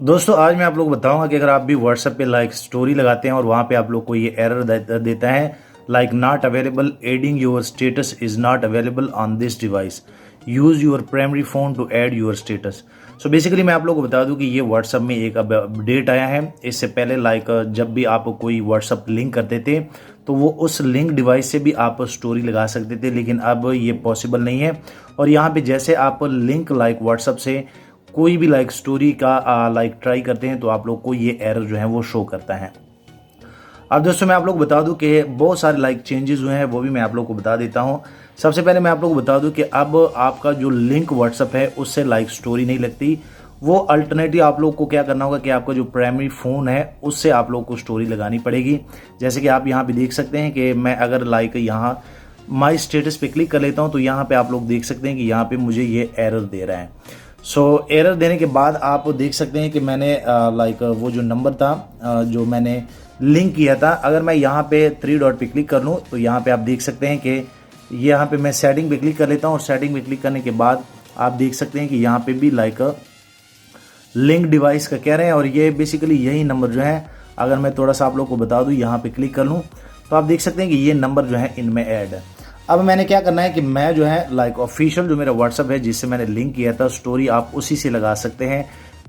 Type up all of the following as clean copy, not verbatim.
दोस्तों आज मैं आप लोग बताऊंगा कि अगर आप भी व्हाट्सएप पे लाइक स्टोरी लगाते हैं और वहां पे आप लोग को ये एरर देता है like not available, adding your status is not available on this device, use your primary phone to add your status. So basically मैं आप लोग को बता दूं कि ये व्हाट्सएप में एक अपडेट आया है। इससे पहले लाइक जब भी आप कोई व्हाट्सएप लिंक करते थे तो वो उस लिंक डिवाइस से भी आप स्टोरी लगा सकते थे, लेकिन अब ये पॉसिबल नहीं है। और यहाँ पे जैसे आप लिंक लाइक व्हाट्सएप से कोई भी लाइक स्टोरी का लाइक ट्राई करते हैं तो आप लोग को ये एरर जो है वो शो करता है। अब दोस्तों मैं आप लोग को बता दूं कि बहुत सारे लाइक चेंजेस हुए हैं, वो भी मैं आप लोग को बता देता हूं। सबसे पहले मैं आप लोग को बता दूं कि अब आपका जो लिंक व्हाट्सएप है उससे लाइक स्टोरी नहीं लगती। वो अल्टरनेटिव आप लोग को क्या करना होगा कि आपका जो प्राइमरी फ़ोन है उससे आप लोग को स्टोरी लगानी पड़ेगी। जैसे कि आप यहाँ पे देख सकते हैं कि मैं अगर लाइक यहाँ माई स्टेटस पे क्लिक कर लेता हूँ तो यहाँ पे आप लोग देख सकते हैं कि यहाँ पे मुझे ये एरर दे रहा है। एरर देने के बाद आप देख सकते हैं कि मैंने लाइक वो जो नंबर था जो मैंने लिंक किया था, अगर मैं यहाँ पे 3 डॉट पे क्लिक कर लूँ तो यहाँ पे आप देख सकते हैं कि यहाँ पे मैं सेटिंग पे क्लिक कर लेता हूँ और सेटिंग पे क्लिक करने के बाद आप देख सकते हैं कि यहाँ पे भी लाइक लिंक डिवाइस का कह रहे हैं और ये बेसिकली यही नंबर जो है, अगर मैं थोड़ा सा आप लोग को बता दूँ यहाँ पे क्लिक कर लूँ तो आप देख सकते हैं कि ये नंबर जो है इनमें ऐड है। अब मैंने क्या करना है कि मैं जो है लाइक ऑफिशियल जो मेरा व्हाट्सअप है जिससे मैंने लिंक किया था स्टोरी, आप उसी से लगा सकते हैं।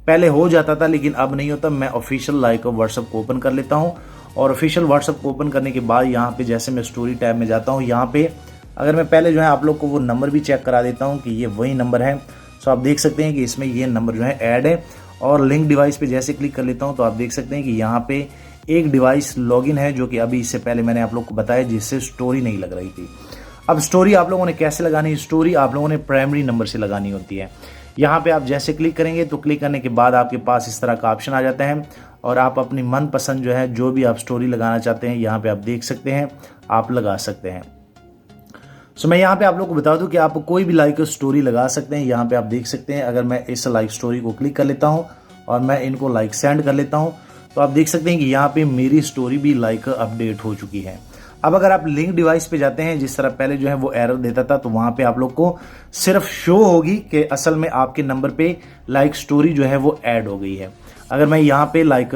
पहले हो जाता था लेकिन अब नहीं होता। मैं ऑफिशियल लाइक व्हाट्सअप को ओपन कर लेता हूं और ऑफिशियल व्हाट्सअप को ओपन करने के बाद यहाँ पे जैसे मैं स्टोरी टैब में जाता हूँ, यहाँ पे अगर मैं पहले जो है आप लोग को वो नंबर भी चेक करा देता हूँ कि ये वही नंबर है। सो आप देख सकते हैं कि इसमें ये नंबर जो है ऐड है और लिंक डिवाइस पे जैसे क्लिक कर लेता हूँ तो आप देख सकते हैं कि यहाँ पे एक डिवाइस लॉगिन है जो कि अभी इससे पहले मैंने आप लोग को बताया जिससे स्टोरी नहीं लग रही थी। अब स्टोरी आप लोगों ने कैसे लगानी है? स्टोरी आप लोगों ने प्राइमरी नंबर से लगानी होती है। यहाँ पे आप जैसे क्लिक करेंगे तो क्लिक करने के बाद आपके पास इस तरह का ऑप्शन आ जाता है और आप अपनी मनपसंद जो है जो भी आप स्टोरी लगाना चाहते हैं यहाँ पे आप देख सकते हैं, आप लगा सकते हैं। सो मैं यहाँ पे आप लोग को बता दूं कि आप कोई भी लाइक स्टोरी लगा सकते हैं। यहाँ पे आप देख सकते हैं अगर मैं इस लाइक स्टोरी को क्लिक कर लेता हूँ और मैं इनको लाइक सेंड कर लेता हूँ तो आप देख सकते हैं कि यहाँ पे मेरी स्टोरी भी लाइक अपडेट हो चुकी है। अब अगर आप लिंक डिवाइस पे जाते हैं जिस तरह पहले जो है वो एरर देता था तो वहां पे आप लोग को सिर्फ शो होगी कि असल में आपके नंबर पे लाइक स्टोरी जो है वो ऐड हो गई है। अगर मैं यहाँ पे लाइक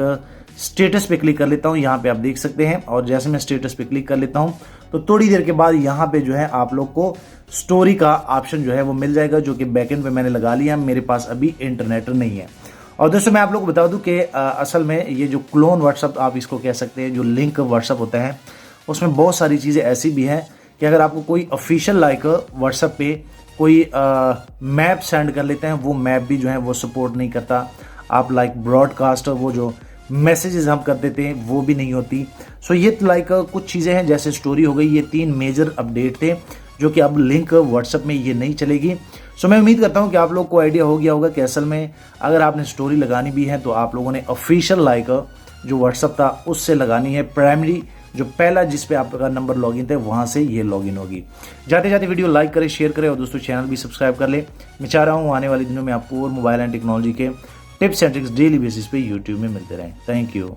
स्टेटस पे क्लिक कर लेता हूँ, यहाँ पे आप देख सकते हैं और जैसे मैं स्टेटस पे क्लिक कर लेता हूँ तो थोड़ी देर के बाद यहाँ पे जो है आप लोग को स्टोरी का ऑप्शन जो है वो मिल जाएगा, जो कि बैकएंड पे मैंने लगा लिया। मेरे पास अभी इंटरनेट नहीं है। और दोस्तों मैं आप लोग को बता दूं कि असल में ये जो क्लोन व्हाट्सएप आप इसको कह सकते हैं, जो लिंक व्हाट्सएप होता है उसमें बहुत सारी चीज़ें ऐसी भी हैं कि अगर आपको कोई ऑफिशियल लाइक व्हाट्सएप पे कोई मैप सेंड कर लेते हैं, वो मैप भी जो है वो सपोर्ट नहीं करता। आप लाइक ब्रॉडकास्ट वो जो मैसेजेस हम कर देते हैं वो भी नहीं होती। सो ये लाइक कुछ चीज़ें हैं जैसे स्टोरी हो गई, ये 3 मेजर अपडेट थे जो कि अब लिंक व्हाट्सएप में ये नहीं चलेगी। सो मैं उम्मीद करता हूँ कि आप लोग को आइडिया हो गया होगा कि असल में अगर आपने स्टोरी लगानी भी है तो आप लोगों ने ऑफिशियल लाइक जो व्हाट्सएप था उससे लगानी है। प्राइमरी जो पहला जिस पे आपका नंबर लॉगिन थे वहां से ये लॉगिन होगी। जाते जाते वीडियो लाइक करें, शेयर करें और दोस्तों चैनल भी सब्सक्राइब कर ले। मैं चाह रहा हूँ आने वाले दिनों में आपको और मोबाइल एंड टेक्नोलॉजी के tips and tricks daily basis पे यूट्यूब में मिलते रहें। Thank you.